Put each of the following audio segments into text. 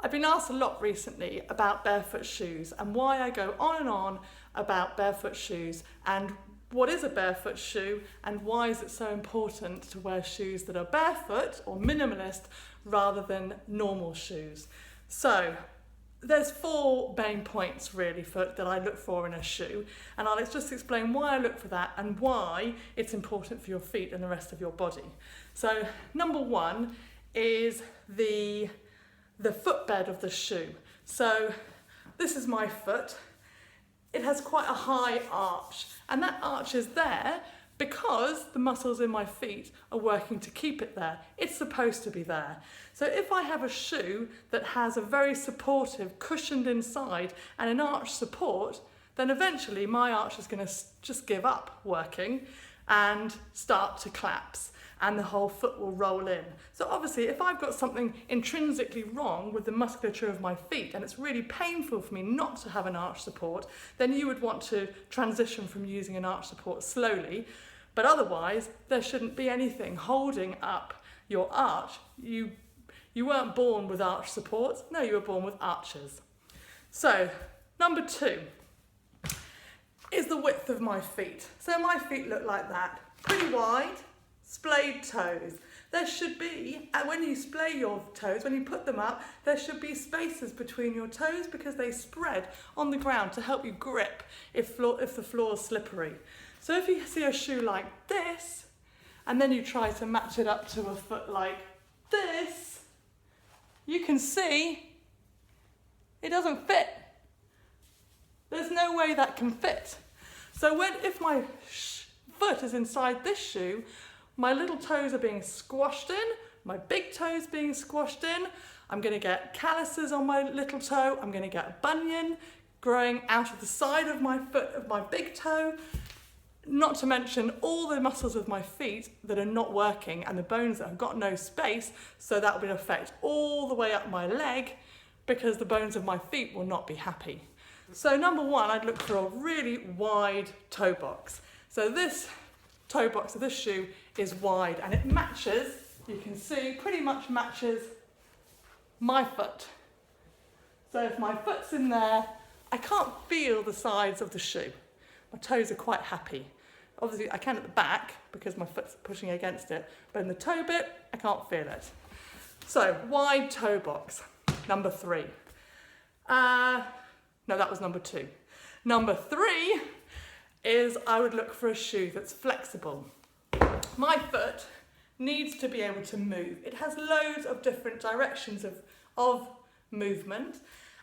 I've been asked a lot recently about barefoot shoes and why I go on and on about barefoot shoes and what is a barefoot shoe and why is it so important to wear shoes that are barefoot or minimalist rather than normal shoes. So there's 4 main points really that I look for in a shoe, and I'll just explain why I look for that and why it's important for your feet and the rest of your body. So number 1 is the footbed of the shoe. So this is my foot. It has quite a high arch, and that arch is there because the muscles in my feet are working to keep it there. It's supposed to be there. So if I have a shoe that has a very supportive, cushioned inside and an arch support, then eventually my arch is going to just give up working and start to collapse, and the whole foot will roll in. So obviously if I've got something intrinsically wrong with the musculature of my feet and it's really painful for me not to have an arch support, then you would want to transition from using an arch support slowly. But otherwise, there shouldn't be anything holding up your arch. You weren't born with arch supports. No, you were born with arches. So number 2 is the width of my feet. So my feet look like that, pretty wide, splayed toes. There should be, when you splay your toes, when you put them up, there should be spaces between your toes because they spread on the ground to help you grip if the floor is slippery. So if you see a shoe like this, and then you try to match it up to a foot like this, you can see it doesn't fit. There's no way that can fit. So if my foot is inside this shoe, my little toes are being squashed in, my big toes being squashed in, I'm going to get calluses on my little toe, I'm going to get a bunion growing out of the side of my foot, of my big toe, not to mention all the muscles of my feet that are not working and the bones that have got no space, so that will affect all the way up my leg because the bones of my feet will not be happy. So number 1, I'd look for a really wide toe box. So this toe box of this shoe is wide and it matches, you can see, pretty much matches my foot. So if my foot's in there, I can't feel the sides of the shoe. My toes are quite happy. Obviously I can at the back because my foot's pushing against it, but in the toe bit, I can't feel it. So wide toe box, number 3. No, that was number 2. Number 3 is I would look for a shoe that's flexible. My foot needs to be able to move. It has loads of different directions of movement,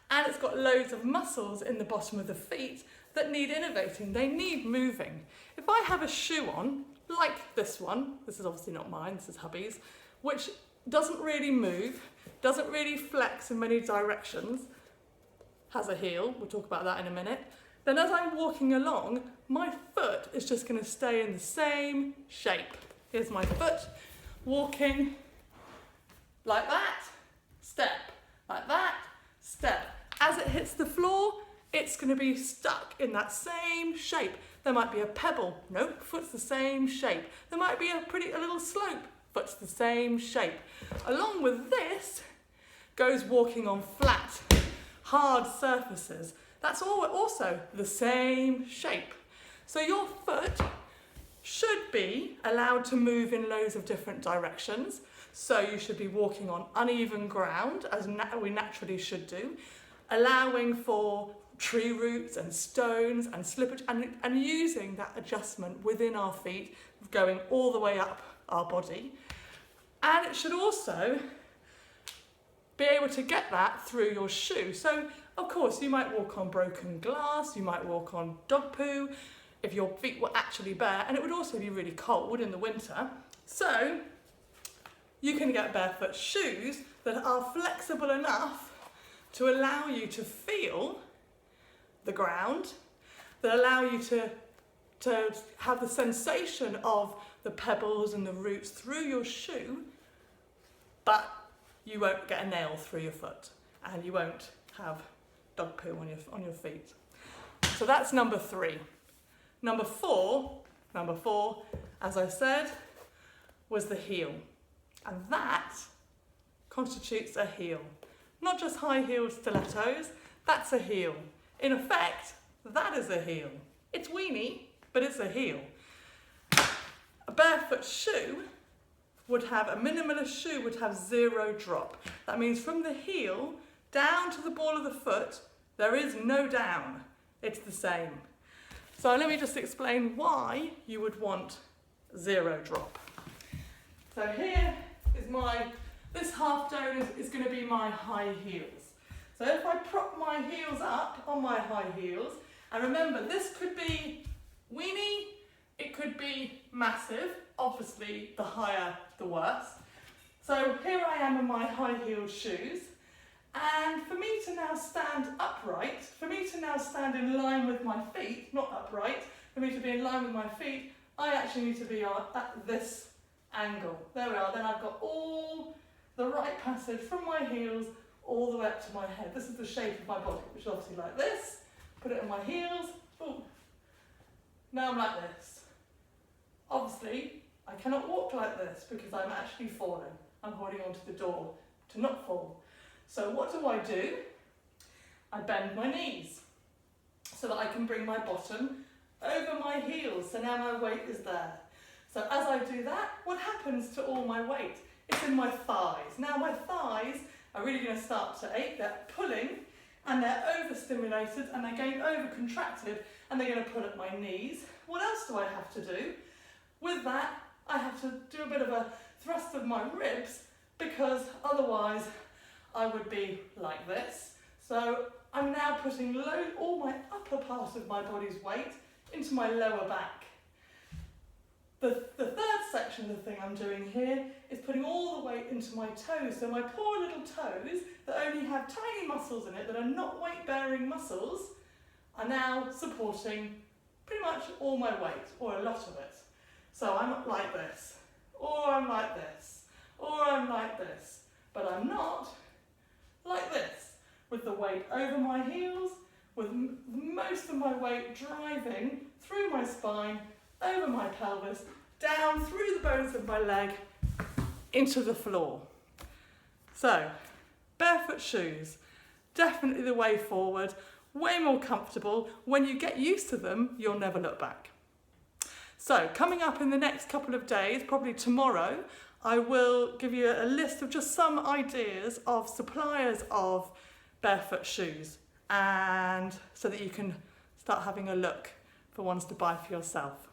and it's got loads of muscles in the bottom of the feet that need innovating. They need moving. If I have a shoe on, like this one, this is obviously not mine, this is hubby's, which doesn't really move, doesn't really flex in many directions, has a heel, we'll talk about that in a minute, then as I'm walking along, my foot is just going to stay in the same shape. Here's my foot walking like that, step, like that, step. As it hits the floor, it's going to be stuck in that same shape. There might be a pebble, nope, foot's the same shape. There might be a little slope, foot's the same shape. Along with this goes walking on flat, hard surfaces. That's also the same shape. So your foot should be allowed to move in loads of different directions. So you should be walking on uneven ground, as we naturally should do, allowing for tree roots and stones and slippage, and using that adjustment within our feet, going all the way up our body. And it should also be able to get that through your shoe. So of course you might walk on broken glass, you might walk on dog poo if your feet were actually bare, and it would also be really cold in the winter. So you can get barefoot shoes that are flexible enough to allow you to feel the ground, that allow you to have the sensation of the pebbles and the roots through your shoe, but you won't get a nail through your foot and you won't have dog poo on your feet. So that's number 3. Number four, as I said, was the heel. And that constitutes a heel. not just high heeled stilettos, that's a heel. In effect, that is a heel. It's weeny, but it's a heel. A barefoot shoe would have, a minimalist shoe would have 0 drop. That means from the heel down to the ball of the foot, there is no down. It's the same. So let me just explain why you would want 0 drop. So here is this half dome is going to be my high heels. So if I prop my heels up on my high heels, and remember this could be weeny, it could be massive, obviously the higher the worse. So here I am in my high heeled shoes, and for me to now stand upright, for me to now stand in line with my feet, not upright, for me to be in line with my feet, I actually need to be at this angle. There we are, then I've got all the right passage from my heels all the way up to my head. This is the shape of my body, which is obviously like this. Put it on my heels, ooh. Now I'm like this. Obviously, I cannot walk like this because I'm actually falling. I'm holding onto the door to not fall. So what do? I bend my knees so that I can bring my bottom over my heels. So now my weight is there. So as I do that, what happens to all my weight? It's in my thighs. Now my thighs are really going to start to ache. They're pulling and they're overstimulated and they're getting overcontracted and they're going to pull at my knees. What else do I have to do? With that, I have to do a bit of a thrust of my ribs because otherwise I would be like this. So I'm now putting all my upper part of my body's weight into my lower back. The third section of the thing I'm doing here is putting all the weight into my toes. So my poor little toes that only have tiny muscles in it that are not weight-bearing muscles are now supporting pretty much all my weight, or a lot of it. So I'm like this, or I'm like this, or I'm like this, but I'm not like this, with the weight over my heels, with most of my weight driving through my spine, over my pelvis, down through the bones of my leg, into the floor. So, barefoot shoes, definitely the way forward, way more comfortable. When you get used to them, you'll never look back. So, coming up in the next couple of days, probably tomorrow, I will give you a list of just some ideas of suppliers of barefoot shoes, and so that you can start having a look for ones to buy for yourself.